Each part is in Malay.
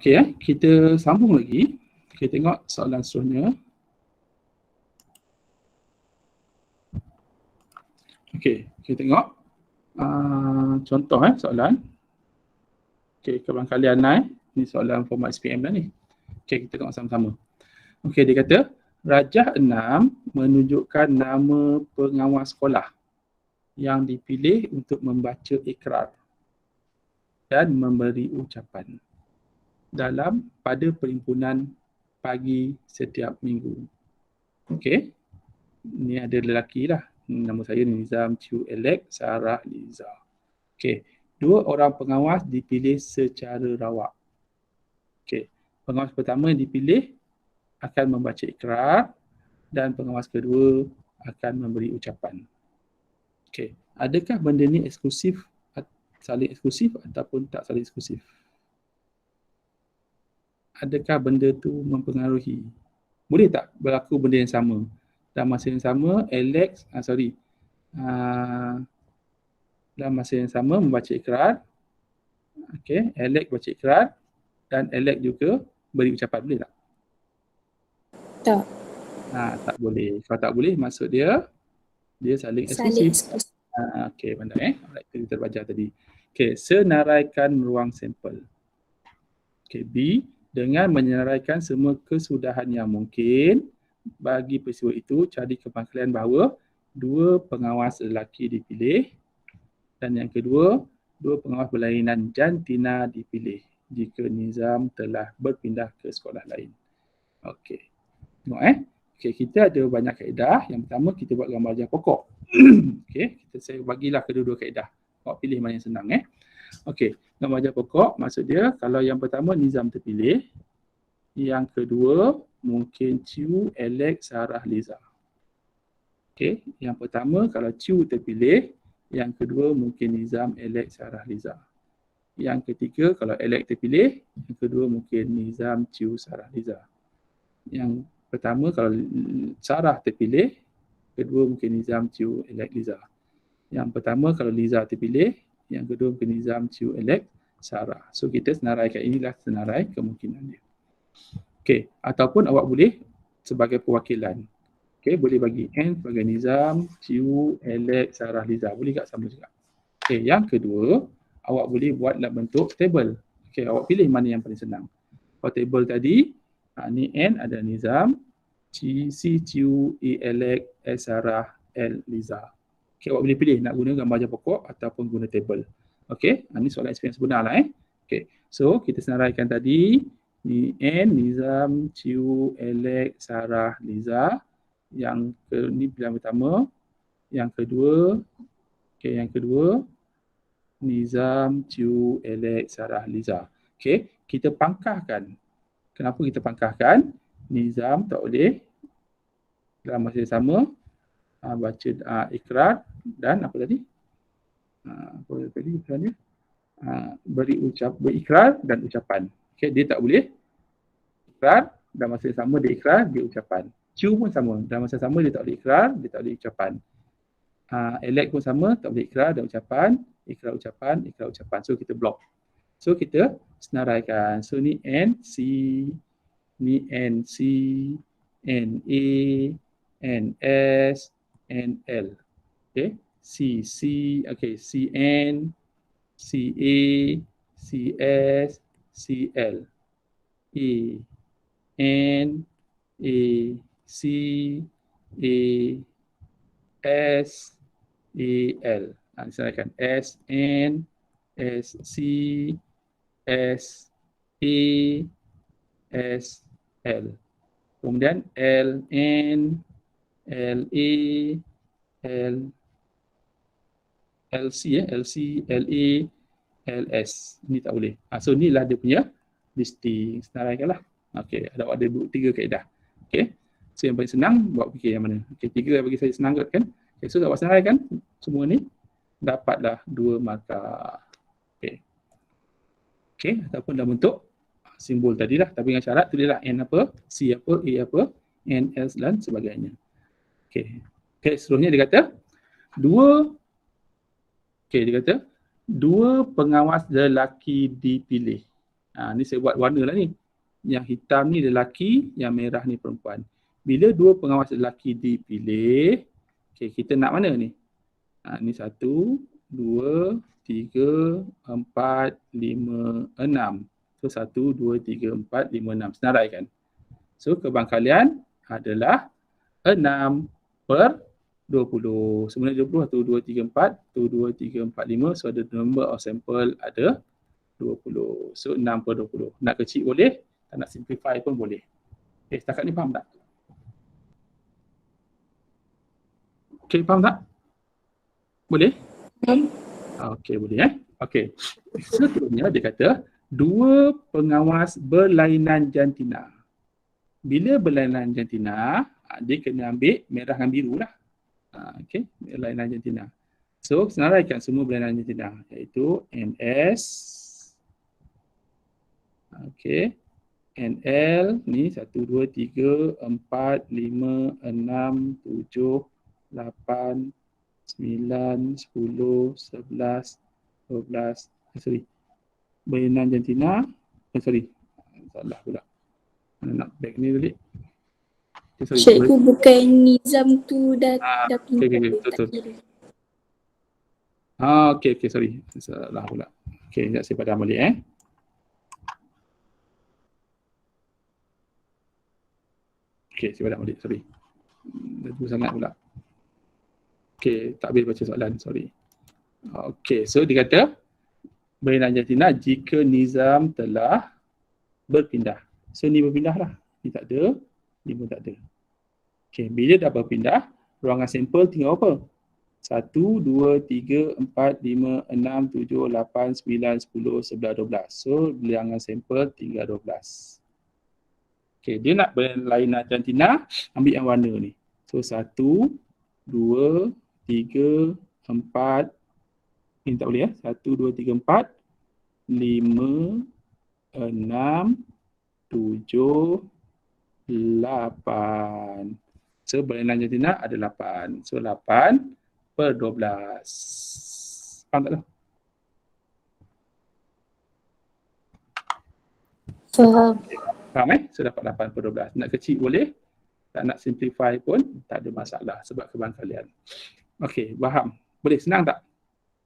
Okey, kita sambung lagi. Kita tengok soalan seterusnya. Okey, kita tengok contoh soalan. Okey, kebarangkalian ni soalan format SPM dah ni. Okey, kita tengok sama-sama. Okey, dia kata Rajah 6 menunjukkan nama pengawas sekolah yang dipilih untuk membaca ikrar dan memberi ucapan pada perhimpunan pagi setiap minggu. Okey, ni ada lelaki lah. Nama saya Nizam Chiu Elek Sarah Liza. Okey, 2 orang pengawas dipilih secara rawak. Okey, pengawas pertama yang dipilih akan membaca ikrar dan pengawas kedua akan memberi ucapan. Okey, adakah benda ni eksklusif, saling eksklusif ataupun tak saling eksklusif? Adakah benda tu mempengaruhi? Boleh tak berlaku benda yang sama? Dalam masa yang sama, dalam masa yang sama membaca ikrar. Okey, Alex baca ikrar dan Alex juga beri ucapan. Boleh tak? Tak. Tak boleh. Kalau tak boleh, maksud dia saling eksklusif. Okey, pandai Alright, kita terbaca tadi. Okey, senaraikan ruang sampel. Okey, B, dengan menyenaraikan semua kesudahan yang mungkin bagi peristiwa itu, cari kepastian bahawa 2 pengawas lelaki dipilih dan yang kedua, 2 pengawas berlainan jantina dipilih jika Nizam telah berpindah ke sekolah lain. Okey. Tengok Okey, kita ada banyak kaedah. Yang pertama, kita buat gambar ajar pokok. Okey, saya bagilah kedua-dua kaedah. Awak pilih mana yang senang Okey, gambar ajar pokok maksud dia kalau yang pertama Nizam terpilih, yang kedua mungkin Chiu, Alex, Sarah, Liza. Okey, yang pertama kalau Chiu terpilih, yang kedua mungkin Nizam, Alex, Sarah, Liza. Yang ketiga kalau Alex terpilih, yang kedua mungkin Nizam, Chiu, Sarah, Liza. Yang pertama kalau Sarah terpilih, kedua mungkin Nizam, Chiu, Alex, Liza. Yang pertama kalau Liza terpilih, yang kedua mungkin Nizam, Chiu, Alex, Sarah. So kita senaraikan, inilah senarai kemungkinan dia. Okey, ataupun awak boleh sebagai perwakilan. Okey, boleh bagi N sebagai Nizam, Chiu, Alex, Sarah, Liza. Boleh tak sama juga. Okey, yang kedua, awak boleh buat dalam bentuk table. Okey, awak pilih mana yang paling senang. Kalau table tadi, ni N ada Nizam, C, Chiu, E, Alex, S, Sarah, L, Liza. Okey, awak boleh pilih nak guna gambar ajar pokok ataupun guna table. Okey, ni soalan experience sebenar lah Okey, so kita senaraikan tadi ni N, Nizam, Chiu, Alex, Sarah, Liza. Ni pilihan pertama. Yang kedua Nizam, Chiu, Alex, Sarah, Liza. Okey, kita pangkahkan. Kenapa kita pangkahkan? Nizam tak boleh dalam masa yang sama baca ikrar dan apa tadi? Berikrar dan ucapan. Okey, dia tak boleh ikrar dalam masa yang sama dia ikrar, dia ucapan. Chiu pun sama, dalam masa yang sama dia tak boleh ikrar, dia tak boleh ucapan. Alex pun sama, tak boleh ikrar dan ucapan, ikrar ucapan. So kita block. So kita senaraikan. So ni N, C, ni N, C, N, A, N, S, N, L. Okay, C, okay, C, N, C, A, C, S, C, L. A, N, A, C, A, S, A, L. Misalkan S, N, S, C, S, A, S, L. Kemudian L, N, L, A, L, L, C, L, C, L, A, L, S. Ini tak boleh. So inilah dia punya listing. Senaraikanlah. Okey, ada 3 kaedah. Okey. So yang paling senang buat fikir yang mana? Okey, 3 bagi saya senang kan? Okay, so awak senaraikan semua ni dapatlah 2 markah. Okey. Okey, ataupun dalam bentuk simbol tadilah, tapi dengan syarat tulislah N apa, C apa, A apa, N, S dan sebagainya. Okey. Okey, seterusnya dia kata 2 pengawas lelaki dipilih. Ni saya buat warna lah ni. Yang hitam ni lelaki, yang merah ni perempuan. Bila dua pengawas lelaki dipilih, kita nak mana ni? Ni 1, 2, 3, 4, 5, 6. So 1, 2, 3, 4, 5, 6. Senaraikan. So kebangkalian adalah 6 per 20. Sebenarnya 20, 1, 2, 3, 4. 1, 2, 3, 4, 5. So the number of sample ada 20. So 6 per 20. Nak kecil boleh, tak nak simplify pun boleh. Setakat ni faham tak? Faham tak? Boleh? Okey, boleh Okey. Seterusnya dia kata, dua pengawas berlainan jantina. Bila berlainan jantina, dia kena ambil merah dan biru lah. Okey, berlainan jantina. So, senaraikan semua berlainan jantina, iaitu NS. Okey. NL ni 1, 2, 3, 4, 5, 6, 7, 8, 9, 10, 11, 12, berlainan jantina. Salah pula. Nak back ni dulu. Cikgu bukan Nizam tu dah pindah. Betul. Okey, sorry. Salah pula. Okey, sekejap saya padam balik Okey, saya padam balik, sorry. Laju sangat pula. Okey, tak habis baca soalan, sorry. Okey, so dia kata berlainan jantina jika nizam telah berpindah. So ni berpindah lah. Ni tak ada, ni pun tak ada. Okey, bila dah berpindah, ruangan sampel tinggal apa? 1, 2, 3, 4, 5, 6, 7, 8, 9, 10, 11, 12. So bilangan sampel tinggal 12. Okey, dia nak berlainan jantina, ambil yang warna ni. So 1, 2, 3, 4. Ini tak boleh 1, 2, 3, 4, 5, 6, 7, 8. So berlainan jantina ada 8. So 8 per 12. Faham tak tu? Faham. Faham So dapat 8 per 12. Nak kecil boleh, tak nak simplify pun tak ada masalah sebab kebangkalian. Okey, faham? Boleh, senang tak?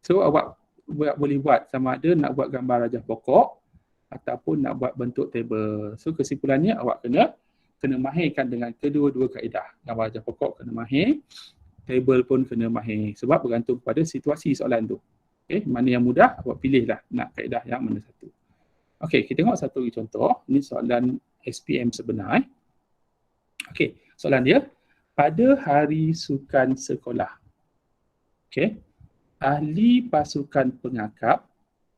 So awak boleh buat sama ada nak buat gambar rajah pokok ataupun nak buat bentuk table. So kesimpulannya awak kena mahirkan dengan kedua-dua kaedah. Gambar rajah pokok kena mahir, table pun kena mahir sebab bergantung pada situasi soalan tu. Okey, mana yang mudah awak pilihlah nak kaedah yang mana satu. Okey, kita tengok satu lagi contoh. Ini soalan SPM sebenar. Okey, soalan dia, pada hari sukan sekolah. Okey, ahli pasukan pengakap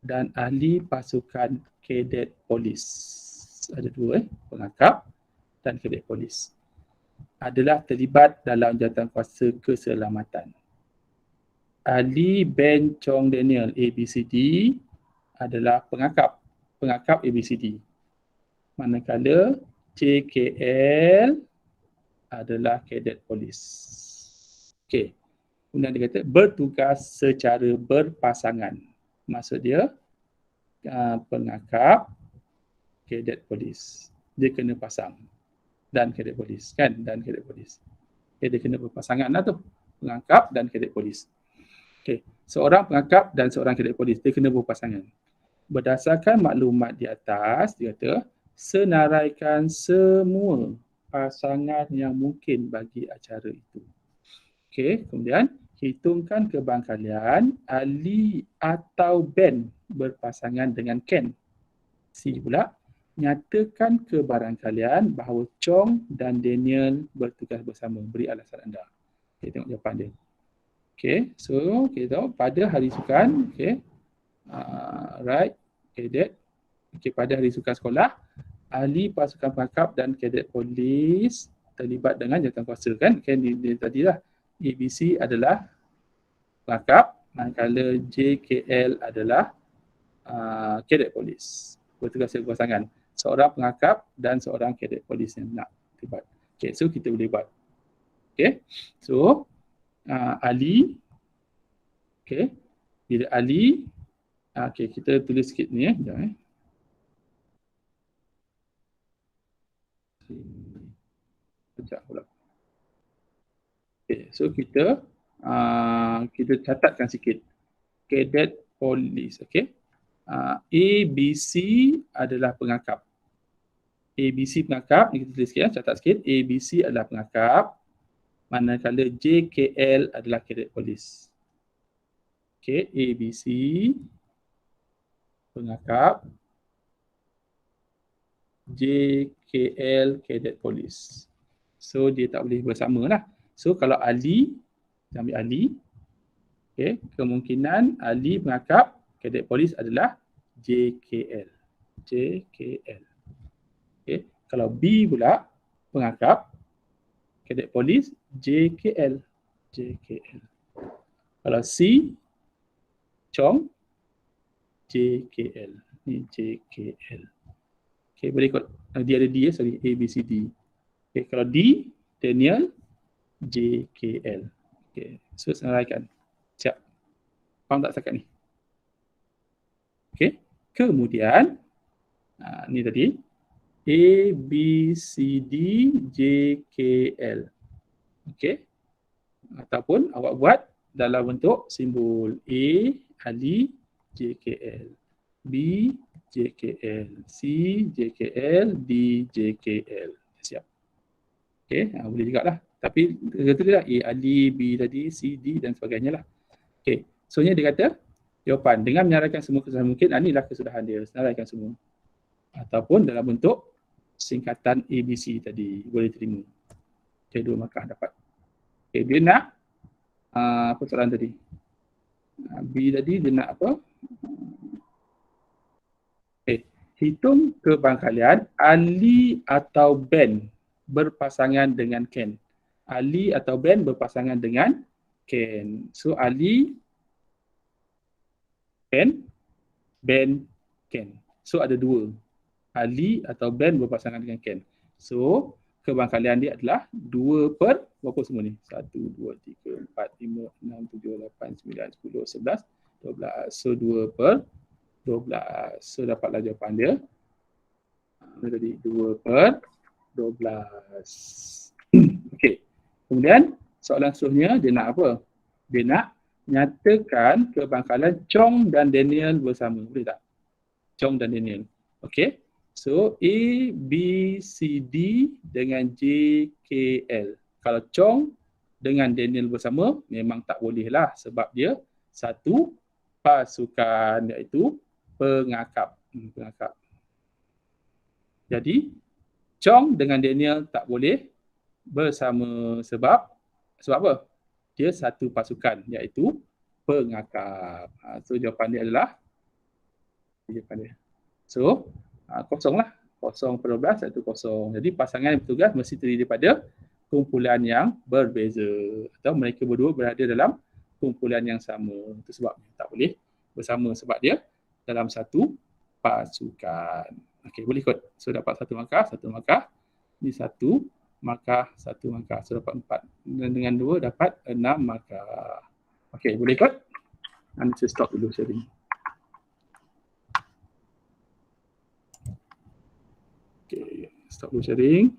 dan ahli pasukan kadet polis. Ada dua, pengakap dan kadet polis. Adalah terlibat dalam jawatankuasa keselamatan. Ahli Ben Chong Daniel ABCD adalah pengakap ABCD. Manakala JKL adalah kadet polis. Okey. Kemudian dia kata bertugas secara berpasangan. Maksud dia pengakap, kadet polis. Dia kena pasang. Dan kadet polis. Kan? Dan kadet polis. Okay, dia kena berpasangan lah tu. Pengakap dan kadet polis. Okay. Seorang pengakap dan seorang kadet polis. Dia kena berpasangan. Berdasarkan maklumat di atas, dia kata senaraikan semua pasangan yang mungkin bagi acara itu. Okey, kemudian hitungkan kebangkalian Ali atau Ben berpasangan dengan Ken. C pula, nyatakan kebarangkalian bahawa Chong dan Daniel bertugas bersama. Beri alasan anda. Okey, tengok jawapan dia. Okey, so kita tahu pada hari sukan, okey. Right, kadet. Okey, pada hari sukan sekolah, ahli pasukan pengakap dan kadet polis terlibat dengan jawatankuasa kan? Kan dia tadilah ABC adalah pengakap, manakala JKL adalah kadet polis. Bertugas sebagai pasangan. Seorang pengakap dan seorang kadet polis yang nak terlibat. Okey, so kita boleh buat. Okey. So Ali. Okey. Bila Ali, okey, kita tulis sikit ni Sekejap Sekejap pula. Okay, so kita catatkan sikit. Cadet Police, okay. A, B, C adalah pengakap. A, B, C pengakap, kita tulis sikit, catat sikit. A, B, C adalah pengakap. Manakala J, K, L adalah Cadet Police. Okay, A, B, C pengakap. J, K, L Cadet Police. So dia tak boleh bersama lah. So kalau Ali, kita ambil Ali. Okay, kemungkinan Ali pengakap Cadet Police adalah JKL. JKL. Okay, kalau B pula pengakap Cadet Police JKL. JKL. Kalau C, Chong, JKL. Ni JKL. Okay, boleh ikut. Dia ada D ya, sorry. A, B, C, D. Okay, kalau D, Daniel, JKL. Okay, so senaraikan. Siap. Faham tak setakat ni? Okay, kemudian ni tadi A, B, C, D, J, K, L. Okay, ataupun awak buat dalam bentuk simbol A, Ali, J, K, L. B, J, K, L. C, J, K, L. D, J, K, L. Siap. Okay, boleh juga lah. Tapi kata dia lah A, Ali, B tadi, C, D dan sebagainya lah. Okay, so dia kata jawapan dengan menaraikan semua kesudahan mungkin, inilah kesudahan dia, senaraikan semua. Ataupun dalam bentuk singkatan ABC tadi, boleh terima. Okay, 2 markah dapat. Okay, dia nak apa soalan tadi? B tadi dia nak apa? Okay, hitung kebangkalian Ali atau Ben berpasangan dengan Ken. Ali atau Ben berpasangan dengan Ken. So Ali, Ben, Ben, Ken. So ada 2. Ali atau Ben berpasangan dengan Ken. So kebangkalian dia adalah 2 per berapa semua ni? 1, 2, 3, 4, 5, 6, 7, 8, 9, 10, 11, 12. So 2 per 12. So dapatlah jawapan dia. Jadi 2 per 12. Okey. Kemudian soalan seterusnya dia nak apa? Dia nak nyatakan kebangkalan Chong dan Daniel bersama. Boleh tak? Chong dan Daniel. Okey. So A, B, C, D dengan J, K, L. Kalau Chong dengan Daniel bersama memang tak boleh lah sebab dia satu pasukan iaitu pengakap. Pengakap. Jadi Chong dengan Daniel tak boleh bersama sebab apa? Dia satu pasukan iaitu pengakap. So jawapan dia adalah jawapan dia. So kosong lah. 0 per 12 iaitu kosong. Jadi pasangan yang bertugas mesti terdiri daripada kumpulan yang berbeza. Atau mereka berdua berada dalam kumpulan yang sama. Itu sebab tak boleh bersama sebab dia dalam satu pasukan. Okey, boleh ikut. So dapat 1 markah. Ini 1 markah, 1 markah. So dapat 4. Dan dengan 2 dapat 6 markah. Okey, boleh ikut. Nanti saya stop dulu sharing. Okay, stop dulu sharing.